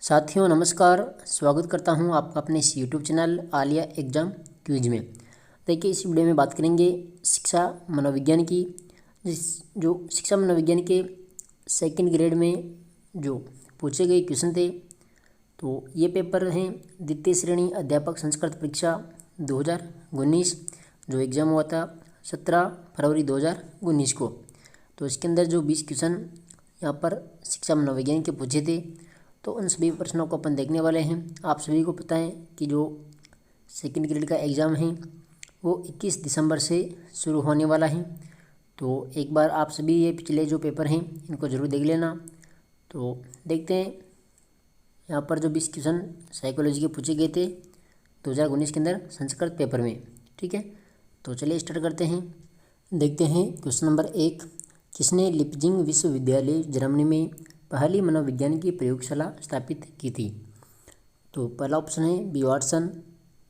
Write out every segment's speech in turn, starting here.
साथियों नमस्कार। स्वागत करता हूं आपका अपने इस YouTube channel Alia exam quiz में। देखिए इस वीडियो में बात करेंगे शिक्षा मनोविज्ञान की। जो शिक्षा मनोविज्ञान के सेकंड ग्रेड में जो पूछे गए क्वेश्चन थे, तो ये पेपर हैं द्वितीय श्रेणी अध्यापक संस्कृत परीक्षा 2019 जो एग्ज़ाम हुआ था 17 फरवरी 2019 को। तो इसके अंदर जो 20 क्वेश्चन यहाँ पर शिक्षा मनोविज्ञान के पूछे थे, तो उन सभी प्रश्नों को अपन देखने वाले हैं। आप सभी को पता है कि जो सेकंड ग्रेड का एग्ज़ाम है वो 21 दिसंबर से शुरू होने वाला है। तो एक बार आप सभी ये पिछले जो पेपर हैं इनको ज़रूर देख लेना। तो देखते हैं यहाँ पर जो 20 क्वेश्चन साइकोलॉजी के पूछे गए थे 2019 के अंदर संस्कृत पेपर में। ठीक है, तो चलिए स्टार्ट करते हैं। देखते हैं क्वेश्चन नंबर 1, किसने लिपजिंग विश्वविद्यालय जर्मनी में पहली मनोविज्ञान की प्रयोगशाला स्थापित की थी? तो पहला ऑप्शन है बी वाटसन,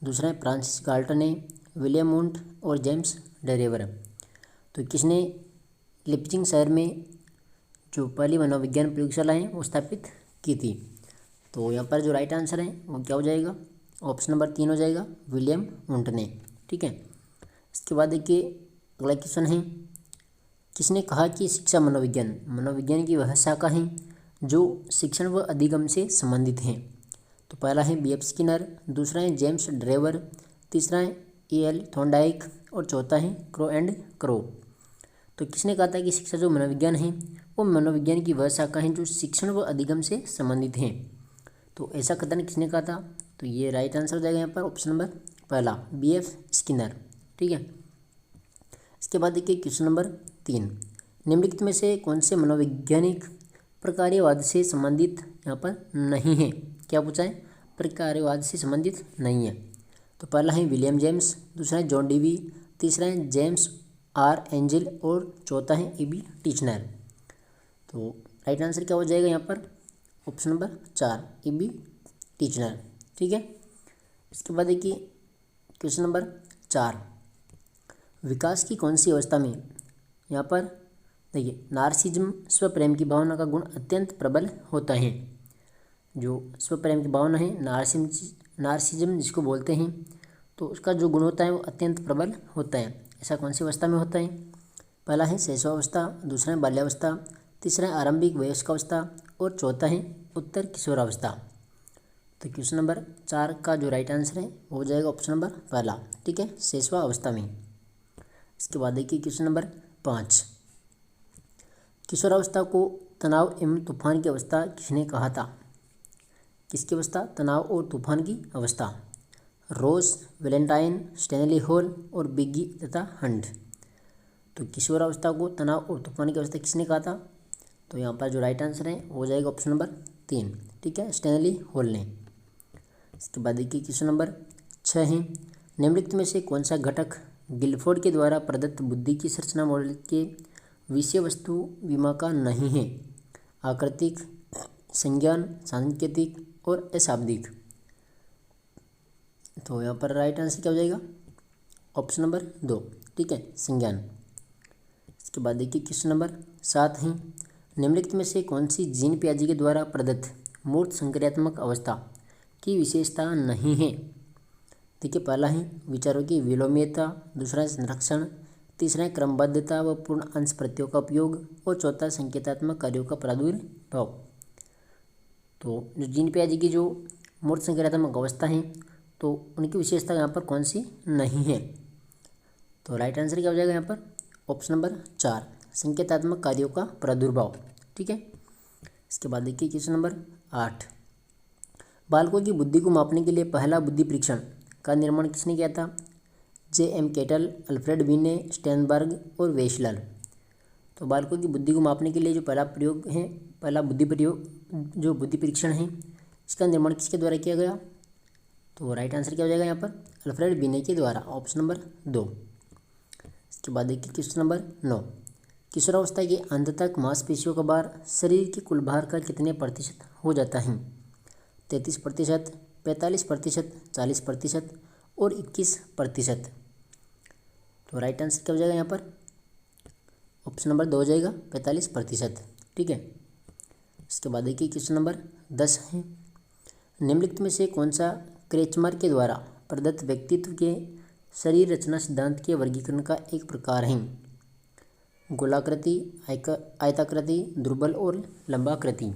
दूसरा है फ्रांसिस गाल्टन है, विलियम वुंट और जेम्स डेरेवर। तो किसने लिपजिंग शहर में जो पहली मनोविज्ञान प्रयोगशाला है वो स्थापित की थी? तो यहाँ पर जो राइट आंसर है वो क्या हो जाएगा? ऑप्शन नंबर 3 हो जाएगा, विलियम वुंट ने। ठीक है, इसके बाद देखिए अगला क्वेश्चन है, किसने कहा कि शिक्षा मनोविज्ञान की वह शाखा है जो शिक्षण व अधिगम से संबंधित हैं? तो पहला है बी एफ स्किनर, दूसरा है जेम्स ड्रेवर, तीसरा है ए एल थॉर्नडाइक और चौथा है क्रो एंड क्रो। तो किसने कहा था कि शिक्षा जो मनोविज्ञान है वो मनोविज्ञान की वह शाखा है जो शिक्षण व अधिगम से संबंधित हैं? तो ऐसा कथन किसने कहा था? तो ये राइट आंसर हो जाएगा यहाँ पर ऑप्शन नंबर पहला, बी एफ स्किनर। ठीक है, इसके बाद देखिए क्वेश्चन नंबर 3, निम्नलिखित में से कौन से मनोवैज्ञानिक प्रकार्यवाद से संबंधित यहाँ पर नहीं है? क्या पूछा है? प्रकार्यवाद से संबंधित नहीं है। तो पहला है विलियम जेम्स, दूसरा है जॉन डीवी, तीसरा है जेम्स आर एंजल और चौथा है ए बी टीचनर। तो राइट आंसर क्या हो जाएगा यहाँ पर? ऑप्शन नंबर 4, ए बी टीचनर। ठीक है, इसके बाद देखिए क्वेश्चन नंबर 4, विकास की कौन सी अवस्था में यहाँ पर देखिए नार्सिज्म स्वप्रेम की भावना का गुण अत्यंत प्रबल होता है? जो स्वप्रेम की भावना है नार्सिज्म जिसको बोलते हैं, तो उसका जो गुण होता है वो अत्यंत प्रबल होता है। ऐसा कौन सी अवस्था में होता है? पहला है शैशवावस्था, दूसरा है बाल्यावस्था, तीसरा है आरंभिक वयस्कावस्था और चौथा है उत्तर किशोरावस्था। तो क्वेश्चन नंबर 4 का जो राइट आंसर है वो हो जाएगा ऑप्शन नंबर पहला। ठीक है, शैशवावस्था में। इसके बाद देखिए क्वेश्चन नंबर 5, किशोरावस्था को तनाव एवं तूफान की अवस्था किसने कहा था? किसकी अवस्था? तनाव और तूफान की अवस्था। रोज, वैलेंटाइन, स्टैनली हॉल और बिगी तथा हंट। तो किशोरावस्था को तनाव और तूफान की अवस्था किसने कहा था? तो यहाँ पर जो राइट आंसर है वो हो जाएगा ऑप्शन नंबर 3। ठीक है, स्टैनली हॉल ने। इसके बाद देखिए क्वेश्चन नंबर 6 है, निम्नलिखित में से कौन सा घटक गिलफोर्ड के द्वारा प्रदत्त बुद्धि की संरचना मॉडल के विषय वस्तु विमा का नहीं है? आकृतिक, संज्ञान, सांकेतिक और अशाब्दिक। तो यहाँ पर राइट आंसर क्या हो जाएगा? Option number 2। ठीक है, संज्ञान। इसके बाद देखिए क्वेश्चन नंबर 7 है, निम्नलिखित में से कौन सी जीन पियाजे के द्वारा प्रदत्त मूर्त संक्रियात्मक अवस्था की विशेषता नहीं है? देखिए पहला है विचारों की विलोमीयता, दूसरा है संरक्षण, तीसरा है क्रमबद्धता व पूर्ण अंश प्रत्ययों का उपयोग और चौथा संकेतात्मक कार्यों का प्रादुर्भाव। तो जो जीन पियाजे की जो मूर्त संक्रियात्मक अवस्था है तो उनकी विशेषता यहाँ पर कौन सी नहीं है? तो राइट आंसर क्या हो जाएगा यहाँ पर? ऑप्शन नंबर 4, संकेतात्मक कार्यों का प्रादुर्भाव। ठीक है, इसके बाद देखिए क्वेश्चन नंबर 8, बालकों की बुद्धि को मापने के लिए पहला बुद्धि परीक्षण का निर्माण किसने किया था? जे एम केटल, अल्फ्रेड विने, स्टेनबर्ग और वेशलर। तो बालकों की बुद्धि को मापने के लिए जो पहला प्रयोग है, पहला बुद्धि परीक्षण है, इसका निर्माण किसके द्वारा किया गया? तो राइट आंसर क्या हो जाएगा यहाँ पर? अल्फ्रेड विने के द्वारा, ऑप्शन नंबर 2। इसके बाद देखिए क्वेश्चन नंबर 9, किशोरावस्था के अंत तक मांसपेशियों का भार शरीर के कुल भार का कितने प्रतिशत हो जाता है? 33%, 45%, 40% और 21%। तो राइट आंसर क्या हो जाएगा यहाँ पर? ऑप्शन नंबर 2 हो जाएगा 45%। ठीक है, इसके बाद देखिए क्वेश्चन नंबर 10 है, निम्नलिखित में से कौन सा क्रेचमर के द्वारा प्रदत्त व्यक्तित्व के शरीर रचना सिद्धांत के वर्गीकरण का एक प्रकार है? गोलाकृति, आयताकृति, दुर्बल और लंबाकृति।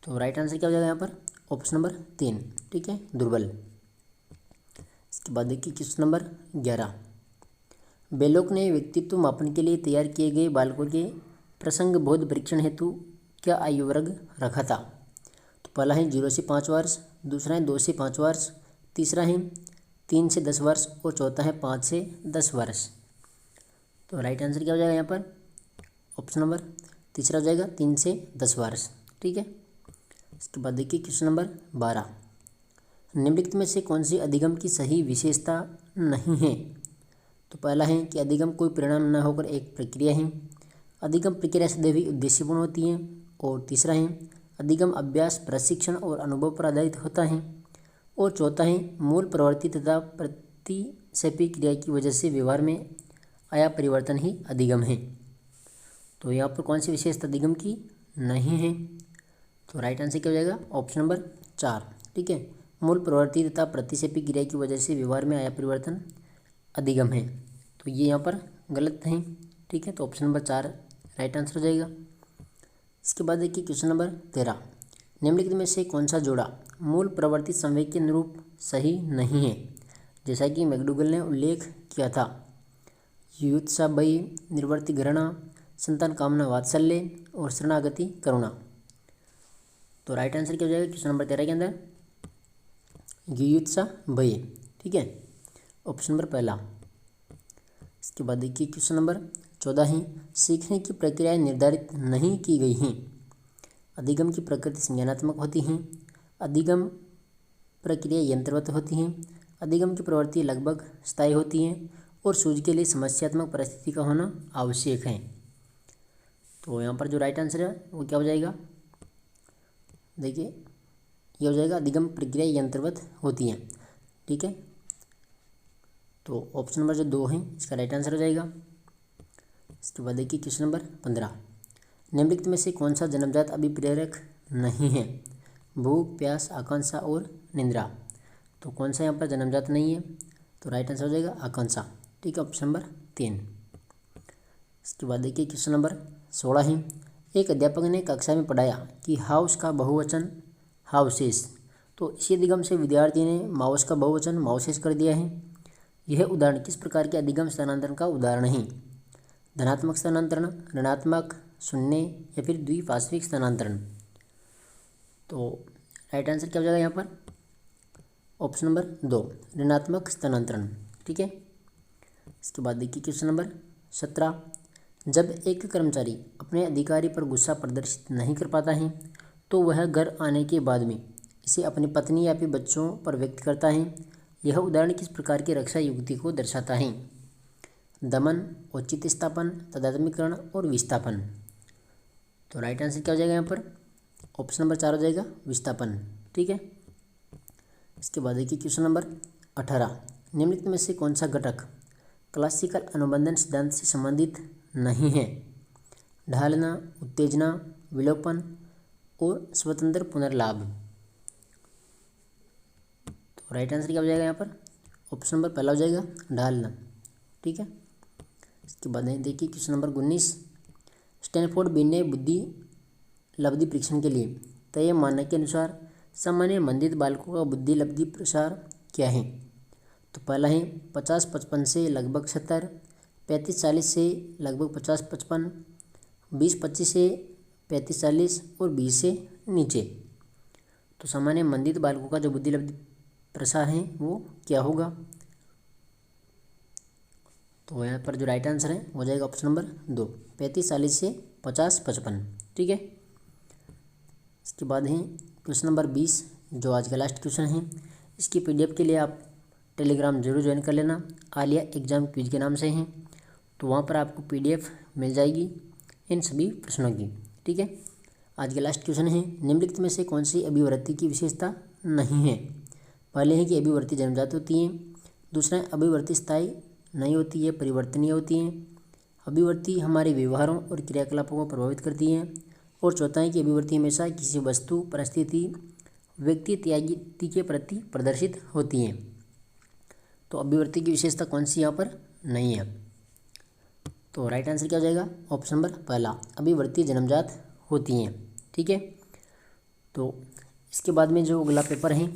तो राइट आंसर क्या हो जाएगा यहाँ पर? ऑप्शन नंबर 3, ठीक है, दुर्बल। इसके बाद देखिए क्वेश्चन नंबर 11। बेलोक ने व्यक्तित्व मापन के लिए तैयार किए गए बालकों के प्रसंग बोध परीक्षण हेतु क्या आयु वर्ग रखा था? तो पहला है 0 से 5 वर्ष, दूसरा है 2 से 5 वर्ष, तीसरा है 3 से 10 वर्ष और चौथा है 5 से 10 वर्ष। तो राइट आंसर क्या हो जाएगा यहाँ पर? ऑप्शन नंबर तीसरा हो जाएगा 3 से 10 वर्ष, ठीक है। इसके बाद देखिए क्वेश्चन नंबर 12। निम्नलिखित में से कौन सी अधिगम की सही विशेषता नहीं है? तो पहला है कि अधिगम कोई परिणाम न होकर एक प्रक्रिया है, अधिगम प्रक्रिया सदैव ही उद्देश्यपूर्ण होती है, और तीसरा है अधिगम अभ्यास, प्रशिक्षण और अनुभव पर आधारित होता है, और चौथा है मूल प्रवृत्ति तथा प्रतिक्षेपी क्रिया की वजह से व्यवहार में आया परिवर्तन ही अधिगम है। तो यहाँ पर कौन सी विशेषता अधिगम की नहीं है? तो राइट आंसर क्या हो जाएगा? ऑप्शन नंबर 4, ठीक है, मूल प्रवृत्ति तथा प्रतिक्षेपी क्रिया की वजह से व्यवहार में आया परिवर्तन अधिगम है। तो ये यहाँ पर गलत है, ठीक है, तो ऑप्शन नंबर 4 राइट आंसर हो जाएगा। इसके बाद देखिए क्वेश्चन नंबर 13। निम्नलिखित में से कौन सा जोड़ा मूल प्रवृत्ति संवेग के अनुरूप सही नहीं है? जैसा कि मैकडूगल ने उल्लेख किया था, युत्सा भय, निर्वर्ती घृणा, संतान कामना वात्सल्य और शरणागति करुणा। तो राइट आंसर क्या हो जाएगा क्वेश्चन नंबर 13 के अंदर? युत्सा भय, ठीक है, ऑप्शन नंबर पहला। इसके बाद देखिए क्वेश्चन नंबर 14 है, सीखने की प्रक्रियाएं निर्धारित नहीं की गई हैं। अधिगम की प्रकृति संज्ञानात्मक होती हैं, अधिगम प्रक्रिया यंत्रवत होती हैं, अधिगम की प्रवृत्ति लगभग स्थायी होती हैं, और सूझ के लिए समस्यात्मक परिस्थिति का होना आवश्यक है। तो यहाँ पर जो राइट आंसर है वो क्या हो जाएगा? देखिए ये हो जाएगा अधिगम प्रक्रिया यंत्रवत होती है, ठीक है। तो ऑप्शन नंबर जो 2 है इसका राइट आंसर हो जाएगा। इसके बाद देखिए क्वेश्चन नंबर 15। निम्नलिखित में से कौन सा जन्मजात अभिप्रेरक नहीं है? भूख, प्यास, आकांक्षा और निद्रा। तो कौन सा यहाँ पर जन्मजात नहीं है? तो राइट आंसर हो जाएगा आकांक्षा, ठीक है, ऑप्शन नंबर 3। इसके बाद देखिए क्वेश्चन नंबर 16 है, एक अध्यापक ने कक्षा में पढ़ाया कि हाउस का बहुवचन हाउसेस। तो इसी अधिगम से विद्यार्थी ने माउस का बहुवचन माउसेस कर दिया है। यह उदाहरण किस प्रकार के अधिगम स्थानांतरण का उदाहरण है? धनात्मक स्थानांतरण, ऋणात्मक, शून्य या फिर द्विपार्श्विक स्थानांतरण। तो राइट आंसर क्या हो जाएगा यहाँ पर? ऑप्शन नंबर 2, ऋणात्मक स्थानांतरण, ठीक है। इसके बाद देखिए क्वेश्चन नंबर 17। जब एक कर्मचारी अपने अधिकारी पर गुस्सा प्रदर्शित नहीं कर पाता है तो वह घर आने के बाद में इसे अपनी पत्नी या फिर बच्चों पर व्यक्त करता है। यह उदाहरण किस प्रकार की रक्षा युक्ति को दर्शाता है? दमन, औचित्य स्थापन, तादात्म्यकरण और विस्थापन। तो राइट आंसर क्या हो जाएगा यहाँ पर? ऑप्शन नंबर 4 हो जाएगा विस्थापन, ठीक है। इसके बाद देखिए क्वेश्चन नंबर 18। निम्नलिखित में से कौन सा घटक क्लासिकल अनुबंधन सिद्धांत से संबंधित नहीं है? ढालना, उत्तेजना, विलोपन और स्वतंत्र पुनर्लाभ। तो राइट आंसर क्या हो जाएगा यहाँ पर? ऑप्शन नंबर पहला हो जाएगा ढालना, ठीक है। इसके बाद देखिए क्वेश्चन नंबर 19। स्टैनफोर्ड बिन्ने बुद्धि लब्धि परीक्षण के लिए तय मानक के अनुसार सामान्य मंदित बालकों का बुद्धि लब्धि प्रसार क्या है? तो पहला है 50-55 से लगभग 70, 35-40 से लगभग 50-55, 20-25 से 35-40 और 20 से नीचे। तो सामान्य मंदित बालकों का जो बुद्धि लब्धि प्रसार है वो क्या होगा? तो यहाँ पर जो राइट आंसर है हो जाएगा ऑप्शन नंबर 2, 35-40 से 50-55, ठीक है। इसके बाद है क्वेश्चन नंबर 20, जो आज का लास्ट क्वेश्चन है। इसकी पीडीएफ के लिए आप टेलीग्राम जरूर ज्वाइन कर लेना, आलिया एग्जाम क्विज के नाम से हैं। तो वहाँ पर आपको पीडीएफ मिल जाएगी इन सभी प्रश्नों की, ठीक है। आज का लास्ट क्वेश्चन है, निम्नलिखित में से कौन सी अभिवृत्ति की विशेषता नहीं है? पहले है कि अभिवृत्ति जन्मजात होती है, दूसरा है अभिवृत्ति स्थायी नहीं होती है, परिवर्तनीय होती हैं, अभिवृत्ति हमारे व्यवहारों और क्रियाकलापों को प्रभावित करती हैं, और चौथा है कि अभिवृत्ति हमेशा किसी वस्तु, परिस्थिति, व्यक्ति इत्यादि के प्रति प्रदर्शित होती हैं। तो अभिवृत्ति की विशेषता कौन सी यहाँ पर नहीं है। तो राइट आंसर क्या हो जाएगा, ऑप्शन नंबर पहला, अभिवृत्ति जन्मजात होती हैं। ठीक है, तो इसके बाद में जो अगला पेपर है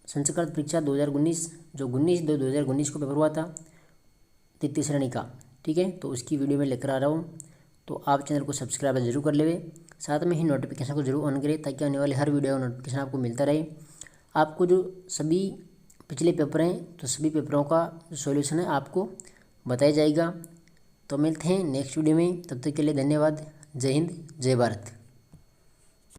संस्कृत परीक्षा 2019, जो 19/2/2019 को पेपर हुआ था तृतीय श्रेणी का। ठीक है, तो उसकी वीडियो में लेकर आ रहा हूँ, तो आप चैनल को सब्सक्राइब जरूर कर लेवे, साथ में ही नोटिफिकेशन को जरूर ऑन करें ताकि आने वाले हर वीडियो का नोटिफिकेशन आपको मिलता रहे। आपको जो सभी पिछले पेपर हैं तो सभी पेपरों का जो सॉल्यूशन है आपको बताया जाएगा। तो मिलते हैं नेक्स्ट वीडियो में, तब तक के लिए धन्यवाद। जय हिंद, जय भारत।